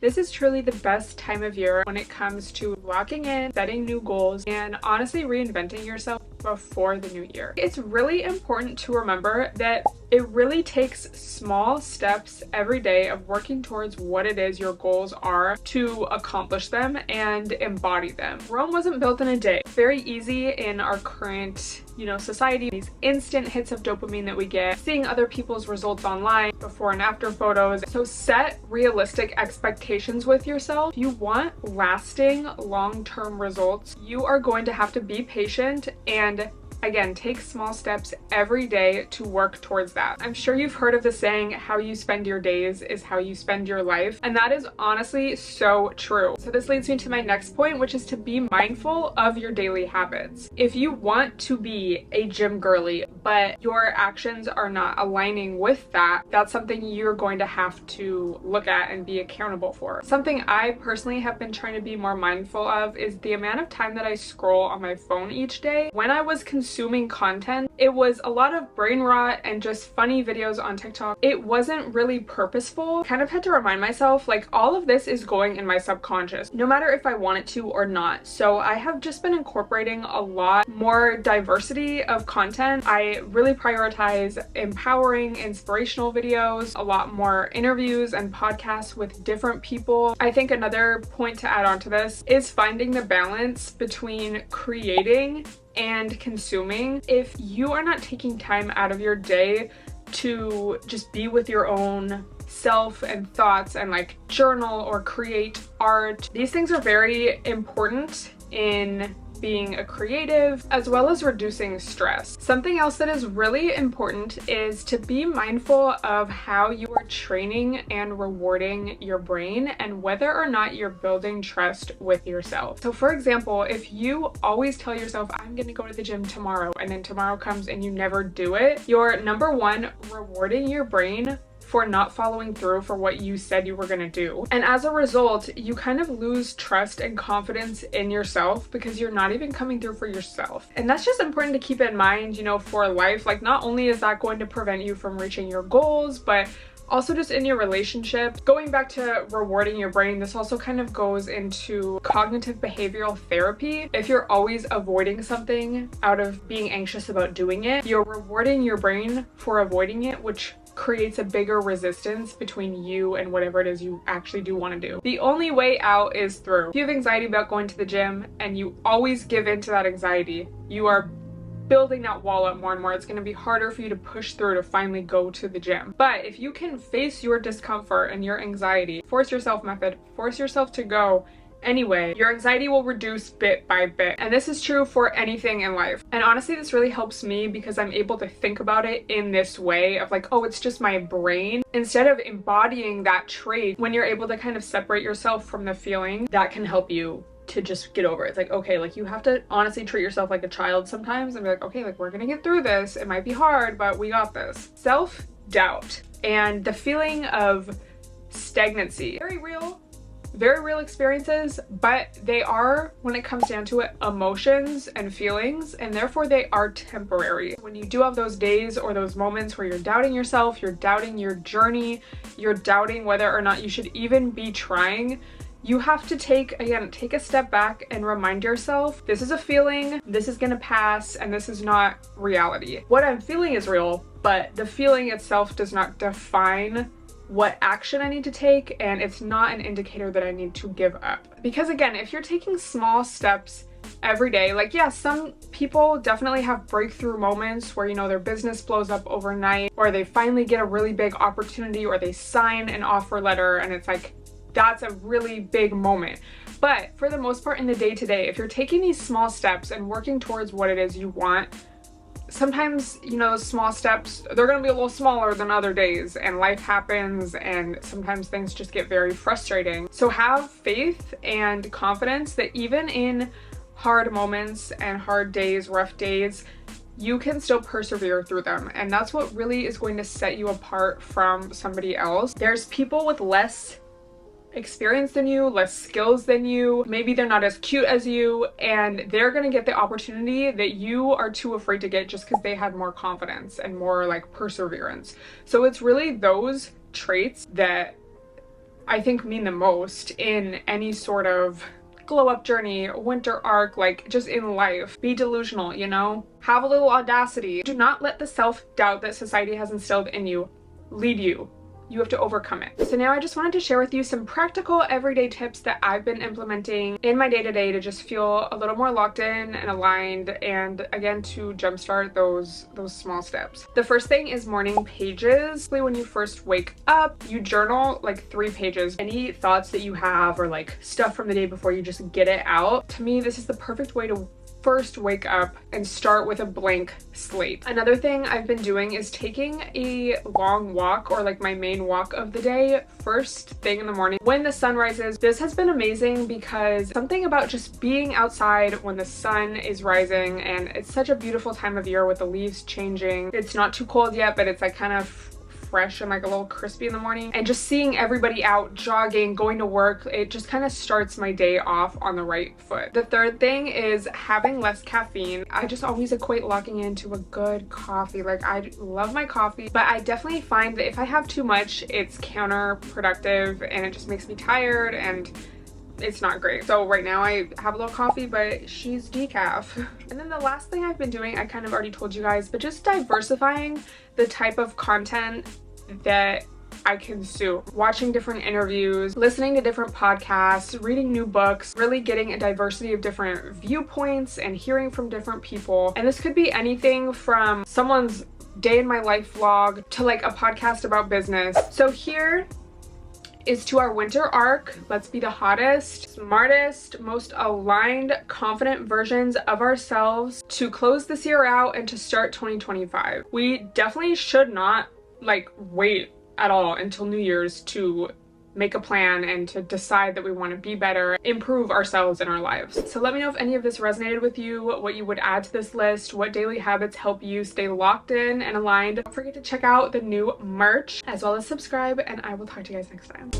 This is truly the best time of year when it comes to locking in, setting new goals, and honestly reinventing yourself before the new year. It's really important to remember that it really takes small steps every day of working towards what it is your goals are to accomplish them and embody them. Rome wasn't built in a day. Very easy in our current, society, these instant hits of dopamine that we get, seeing other people's results online, before and after photos. So set realistic expectations with yourself. If you want lasting long-term results, you are going to have to be patient and again, take small steps every day to work towards that. I'm sure you've heard of the saying, how you spend your days is how you spend your life. And that is honestly so true. So this leads me to my next point, which is to be mindful of your daily habits. If you want to be a gym girly, but your actions are not aligning with that, that's something you're going to have to look at and be accountable for. Something I personally have been trying to be more mindful of is the amount of time that I scroll on my phone each day. When I was consuming content, it was a lot of brain rot and just funny videos on TikTok. It wasn't really purposeful. Kind of had to remind myself, like, all of this is going in my subconscious, no matter if I want it to or not. So I have just been incorporating a lot more diversity of content. I really prioritize empowering, inspirational videos, a lot more interviews and podcasts with different people. I think another point to add on to this is finding the balance between creating and consuming. If you are not taking time out of your day to just be with your own self and thoughts and like journal or create art, these things are very important in being a creative, as well as reducing stress. Something else that is really important is to be mindful of how you are training and rewarding your brain and whether or not you're building trust with yourself. So for example, if you always tell yourself, I'm gonna go to the gym tomorrow, and then tomorrow comes and you never do it, you're number one, rewarding your brain for not following through for what you said you were gonna do. And as a result, you kind of lose trust and confidence in yourself because you're not even coming through for yourself. And that's just important to keep in mind, for life. Like, not only is that going to prevent you from reaching your goals, but also just in your relationship. Going back to rewarding your brain, this also kind of goes into cognitive behavioral therapy. If you're always avoiding something out of being anxious about doing it, you're rewarding your brain for avoiding it, which creates a bigger resistance between you and whatever it is you actually do want to do. The only way out is through. If you have anxiety about going to the gym and you always give in to that anxiety, you are building that wall up more and more. It's going to be harder for you to push through to finally go to the gym. But if you can face your discomfort and your anxiety, force yourself to go anyway, your anxiety will reduce bit by bit. And this is true for anything in life. And honestly, this really helps me because I'm able to think about it in this way of like, oh, it's just my brain. Instead of embodying that trait, when you're able to kind of separate yourself from the feeling, that can help you to just get over it. It's like, okay, like you have to honestly treat yourself like a child sometimes and be like, okay, like we're gonna get through this. It might be hard, but we got this. Self-doubt and the feeling of stagnancy, very real experiences, but they are, when it comes down to it, emotions and feelings, and therefore they are temporary. When you do have those days or those moments where you're doubting yourself, you're doubting your journey, you're doubting whether or not you should even be trying, you have to take a step back and remind yourself, this is a feeling, this is gonna pass, and this is not reality. What I'm feeling is real, but the feeling itself does not define what action I need to take, and it's not an indicator that I need to give up. Because again, if you're taking small steps every day, like, yeah, some people definitely have breakthrough moments where, their business blows up overnight, or they finally get a really big opportunity, or they sign an offer letter, and it's like, that's a really big moment. But for the most part in the day-to-day, if you're taking these small steps and working towards what it is you want, sometimes, those small steps, they're going to be a little smaller than other days, and life happens, and sometimes things just get very frustrating. So have faith and confidence that even in hard moments and hard days, rough days, you can still persevere through them. And that's what really is going to set you apart from somebody else. There's people with less experience than you, less skills than you, maybe they're not as cute as you, and they're gonna get the opportunity that you are too afraid to get just because they had more confidence and more like perseverance. So it's really those traits that I think mean the most in any sort of glow up journey, winter arc, like just in life. Be delusional, you know? Have a little audacity. Do not let the self-doubt that society has instilled in you lead you. You have to overcome it. So now I just wanted to share with you some practical everyday tips that I've been implementing in my day-to-day to just feel a little more locked in and aligned, and again to jumpstart those small steps. The first thing is morning pages. When you first wake up, you journal like 3 pages. Any thoughts that you have or like stuff from the day before, you just get it out. To me, this is the perfect way to first wake up and start with a blank slate. Another thing I've been doing is taking a long walk, or like my main walk of the day, first thing in the morning when the sun rises. This has been amazing because something about just being outside when the sun is rising, and it's such a beautiful time of year with the leaves changing. It's not too cold yet, but it's like kind of fresh and like a little crispy in the morning, and just seeing everybody out jogging, going to work, it just kind of starts my day off on the right foot. The third thing is having less caffeine. I just always equate locking into a good coffee. Like, I love my coffee, but I definitely find that if I have too much, it's counterproductive and it just makes me tired and it's not great. So right now I have a little coffee, but she's decaf. And then the last thing I've been doing, I kind of already told you guys, but just diversifying the type of content that I consume. Watching different interviews, listening to different podcasts, reading new books, really getting a diversity of different viewpoints and hearing from different people. And this could be anything from someone's day in my life vlog to like a podcast about business. So here is to our winter arc. Let's be the hottest, smartest, most aligned, confident versions of ourselves to close this year out and to start 2025. We definitely should not like wait at all until New Year's to make a plan and to decide that we want to be better, improve ourselves in our lives. So let me know if any of this resonated with you, what you would add to this list, what daily habits help you stay locked in and aligned. Don't forget to check out the new merch as well as subscribe, and I will talk to you guys next time.